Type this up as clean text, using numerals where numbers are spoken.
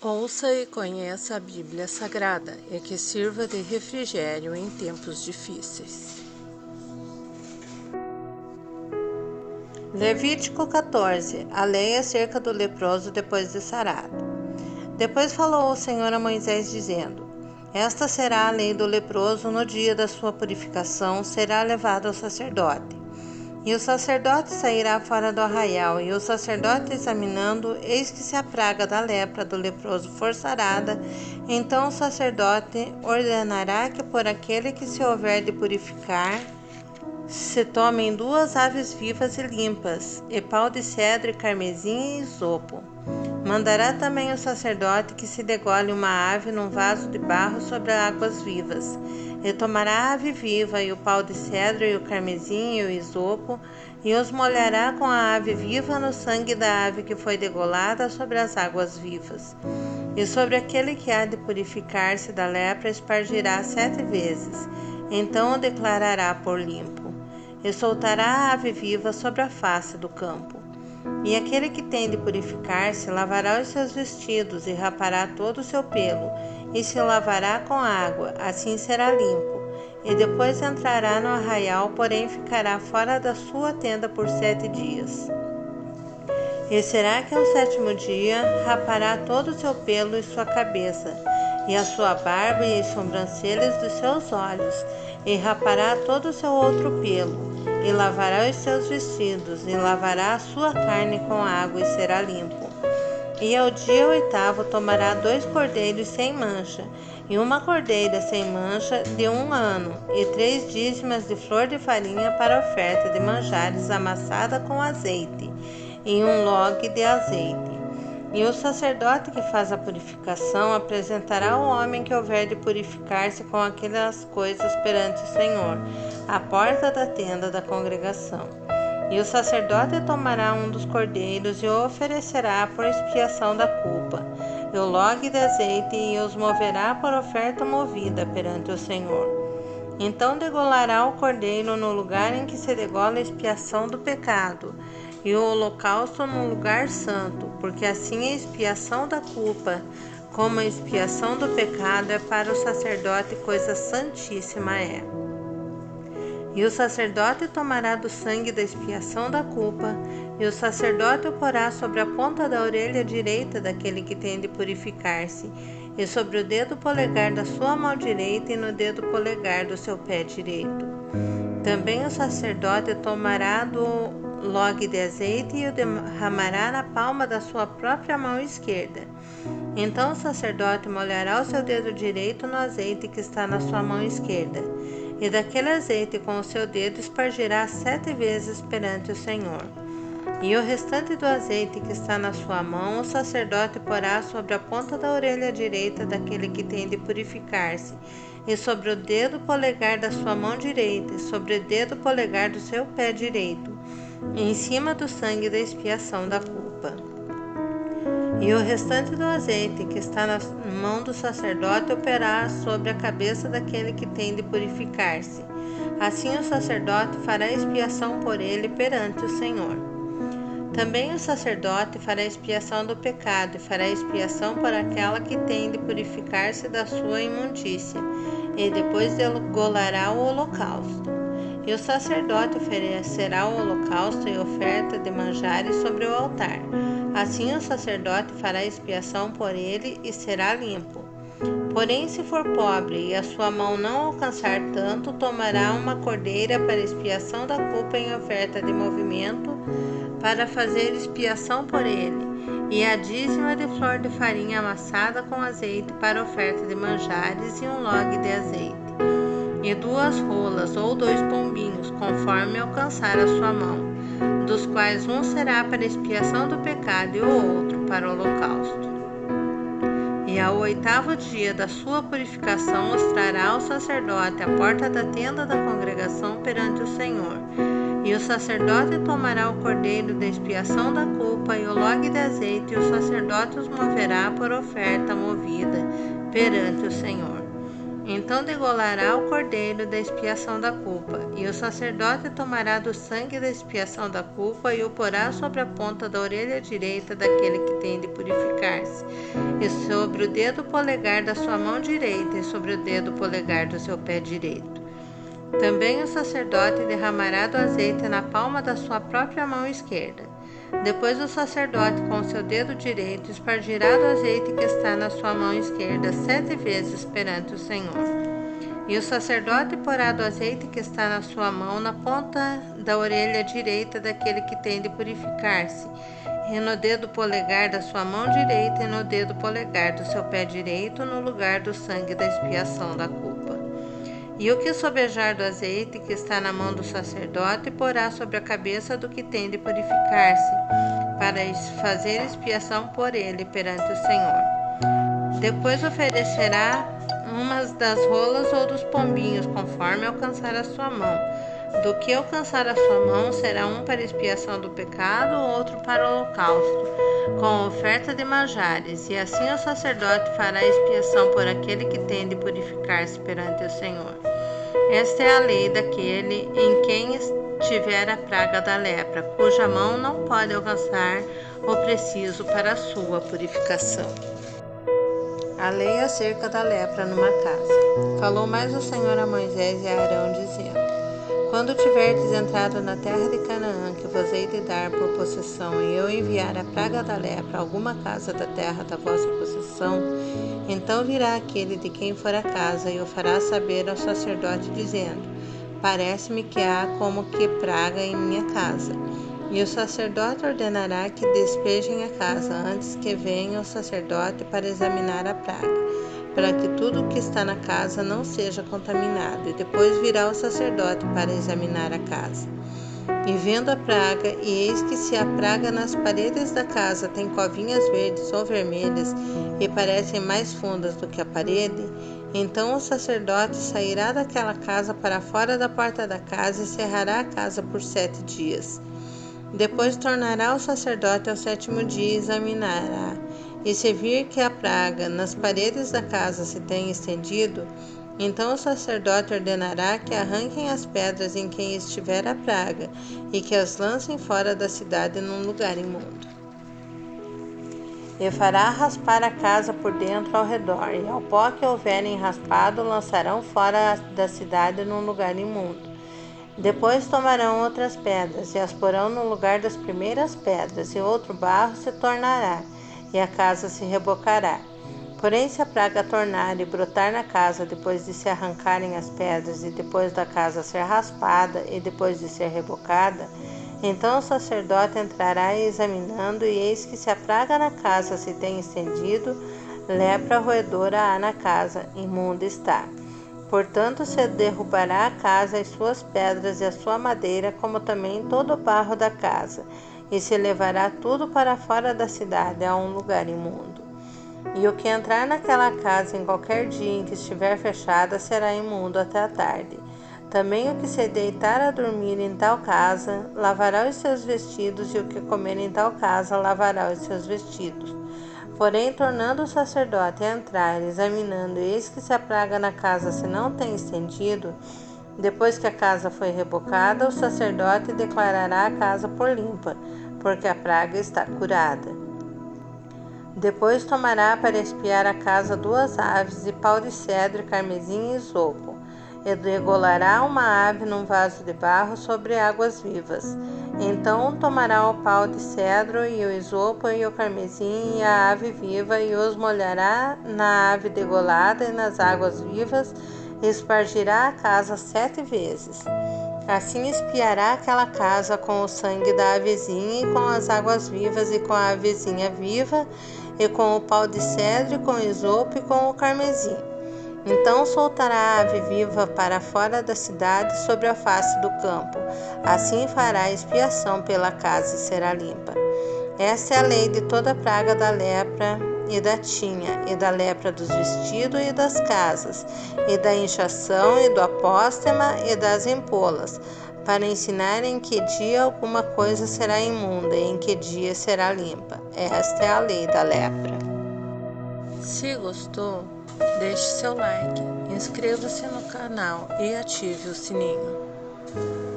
Ouça e conheça a Bíblia Sagrada e que sirva de refrigério em tempos difíceis. Levítico 14. A lei acerca do leproso depois de sarado. Depois falou o Senhor a Moisés, dizendo: Esta será a lei do leproso no dia da sua purificação, será levado ao sacerdote. E o sacerdote sairá fora do arraial, e o sacerdote examinando, eis que se a praga da lepra do leproso for sarada, então o sacerdote ordenará que por aquele que se houver de purificar, se tomem 2 aves vivas e limpas, e pau de cedro e carmesim e isopo. Mandará também o sacerdote que se degole uma ave num vaso de barro sobre águas vivas. E tomará a ave viva e o pau de cedro e o carmesim e o isopo, e os molhará com a ave viva no sangue da ave que foi degolada sobre as águas vivas. E sobre aquele que há de purificar-se da lepra espargirá 7 vezes, então o declarará por limpo. E soltará a ave viva sobre a face do campo. E aquele que tem de purificar-se lavará os seus vestidos e rapará todo o seu pelo, e se lavará com água, assim será limpo. E depois entrará no arraial, porém ficará fora da sua tenda por 7 dias. E será que ao 7º dia rapará todo o seu pelo e sua cabeça, e a sua barba e as sobrancelhas dos seus olhos, e rapará todo o seu outro pelo, e lavará os seus vestidos, e lavará a sua carne com água, e será limpo. E ao dia 8º tomará 2 cordeiros sem mancha, e uma cordeira sem mancha de 1 ano, e 3 dízimas de flor de farinha para oferta de manjares amassada com azeite, e 1 log de azeite. E o sacerdote que faz a purificação apresentará o homem que houver de purificar-se com aquelas coisas perante o Senhor, à porta da tenda da congregação. E o sacerdote tomará um dos cordeiros e o oferecerá por expiação da culpa, e o log de azeite, e os moverá por oferta movida perante o Senhor. Então degolará o cordeiro no lugar em que se degola a expiação do pecado, e o holocausto no lugar santo, porque assim a expiação da culpa, como a expiação do pecado, é para o sacerdote coisa santíssima é. E o sacerdote tomará do sangue da expiação da culpa, e o sacerdote o porá sobre a ponta da orelha direita daquele que tem de purificar-se, e sobre o dedo polegar da sua mão direita e no dedo polegar do seu pé direito. Também o sacerdote tomará do log de azeite e o derramará na palma da sua própria mão esquerda. Então o sacerdote molhará o seu dedo direito no azeite que está na sua mão esquerda, e daquele azeite com o seu dedo espargirá 7 vezes perante o Senhor. E o restante do azeite que está na sua mão, o sacerdote porá sobre a ponta da orelha direita daquele que tem de purificar-se, e sobre o dedo polegar da sua mão direita, e sobre o dedo polegar do seu pé direito, em cima do sangue da expiação da culpa. E o restante do azeite que está na mão do sacerdote o porá sobre a cabeça daquele que tem de purificar-se. Assim o sacerdote fará expiação por ele perante o Senhor. Também o sacerdote fará expiação do pecado, e fará expiação por aquela que tem de purificar-se da sua imundícia, e depois degolará o holocausto. E o sacerdote oferecerá o holocausto e oferta de manjares sobre o altar. Assim o sacerdote fará expiação por ele e será limpo. Porém, se for pobre e a sua mão não alcançar tanto, tomará uma cordeira para expiação da culpa em oferta de movimento, para fazer expiação por ele, e a dízima de flor de farinha amassada com azeite para oferta de manjares e 1 log de azeite, e 2 rolas ou 2 pombinhos, conforme alcançar a sua mão, dos quais um será para expiação do pecado e o outro para o holocausto. E ao 8º dia da sua purificação os trará ao sacerdote à porta da tenda da congregação perante o Senhor. E o sacerdote tomará o cordeiro da expiação da culpa e o log de azeite, e o sacerdote os moverá por oferta movida perante o Senhor. Então degolará o cordeiro da expiação da culpa, e o sacerdote tomará do sangue da expiação da culpa e o porá sobre a ponta da orelha direita daquele que tem de purificar-se, e sobre o dedo polegar da sua mão direita e sobre o dedo polegar do seu pé direito. Também o sacerdote derramará do azeite na palma da sua própria mão esquerda. Depois o sacerdote com o seu dedo direito espargirá do azeite que está na sua mão esquerda 7 vezes perante o Senhor. E o sacerdote porá do azeite que está na sua mão na ponta da orelha direita daquele que tem de purificar-se, e no dedo polegar da sua mão direita e no dedo polegar do seu pé direito, no lugar do sangue da expiação da culpa. E o que sobejar do azeite que está na mão do sacerdote porá sobre a cabeça do que tem de purificar-se, para fazer expiação por ele perante o Senhor. Depois oferecerá umas das rolas ou dos pombinhos, conforme alcançar a sua mão. Do que alcançar a sua mão, será um para expiação do pecado, outro para o holocausto, com oferta de manjares, e assim o sacerdote fará expiação por aquele que tem de purificar-se perante o Senhor. Esta é a lei daquele em quem tiver a praga da lepra, cuja mão não pode alcançar o preciso para a sua purificação. A lei acerca da lepra numa casa. Falou mais o Senhor a Moisés e a Arão, dizendo: Quando tiverdes entrado na terra de Canaã, que vos hei de dar por possessão, e eu enviar a praga da lepra a alguma casa da terra da vossa possessão, então virá aquele de quem for a casa e o fará saber ao sacerdote, dizendo: Parece-me que há como que praga em minha casa. E o sacerdote ordenará que despejem a casa antes que venha o sacerdote para examinar a praga, para que tudo o que está na casa não seja contaminado, e depois virá o sacerdote para examinar a casa. E vendo a praga, e eis que se a praga nas paredes da casa tem covinhas verdes ou vermelhas, e parecem mais fundas do que a parede, então o sacerdote sairá daquela casa para fora da porta da casa e cerrará a casa por 7 dias. Depois tornará o sacerdote ao 7º dia e examinará. E se vir que a praga nas paredes da casa se tem estendido, então o sacerdote ordenará que arranquem as pedras em quem estiver a praga e que as lancem fora da cidade num lugar imundo. E fará raspar a casa por dentro ao redor, e ao pó que houverem raspado lançarão fora da cidade num lugar imundo. Depois tomarão outras pedras e as porão no lugar das primeiras pedras, e outro barro se tornará, e a casa se rebocará. Porém, se a praga tornar e brotar na casa depois de se arrancarem as pedras, e depois da casa ser raspada, e depois de ser rebocada, então o sacerdote entrará examinando, e eis que se a praga na casa se tem estendido, lepra roedora há na casa, imunda está. Portanto, se derrubará a casa, as suas pedras e a sua madeira, como também todo o barro da casa, e se levará tudo para fora da cidade, a um lugar imundo. E o que entrar naquela casa em qualquer dia em que estiver fechada será imundo até a tarde. Também o que se deitar a dormir em tal casa, lavará os seus vestidos, e o que comer em tal casa, lavará os seus vestidos. Porém, tornando o sacerdote a entrar, examinando, eis que se a praga na casa se não tem estendido, depois que a casa foi rebocada, o sacerdote declarará a casa por limpa, porque a praga está curada. Depois tomará para expiar a casa 2 aves de pau de cedro, carmesim e isopo, e degolará uma ave num vaso de barro sobre águas vivas. Então tomará o pau de cedro e o isopo e o carmesim e a ave viva, e os molhará na ave degolada e nas águas vivas, e espargirá a casa 7 vezes. Assim espiará aquela casa com o sangue da avezinha e com as águas vivas e com a avezinha viva, e com o pau de cedro, e com o isopo e com o carmesim. Então soltará a ave viva para fora da cidade sobre a face do campo. Assim fará expiação pela casa e será limpa. Esta é a lei de toda praga da lepra e da tinha, e da lepra dos vestidos e das casas, e da inchação e do apóstema e das empolas, para ensinar em que dia alguma coisa será imunda e em que dia será limpa. Esta é a lei da lepra. Se gostou, Deixe seu like, inscreva-se no canal e ative o sininho.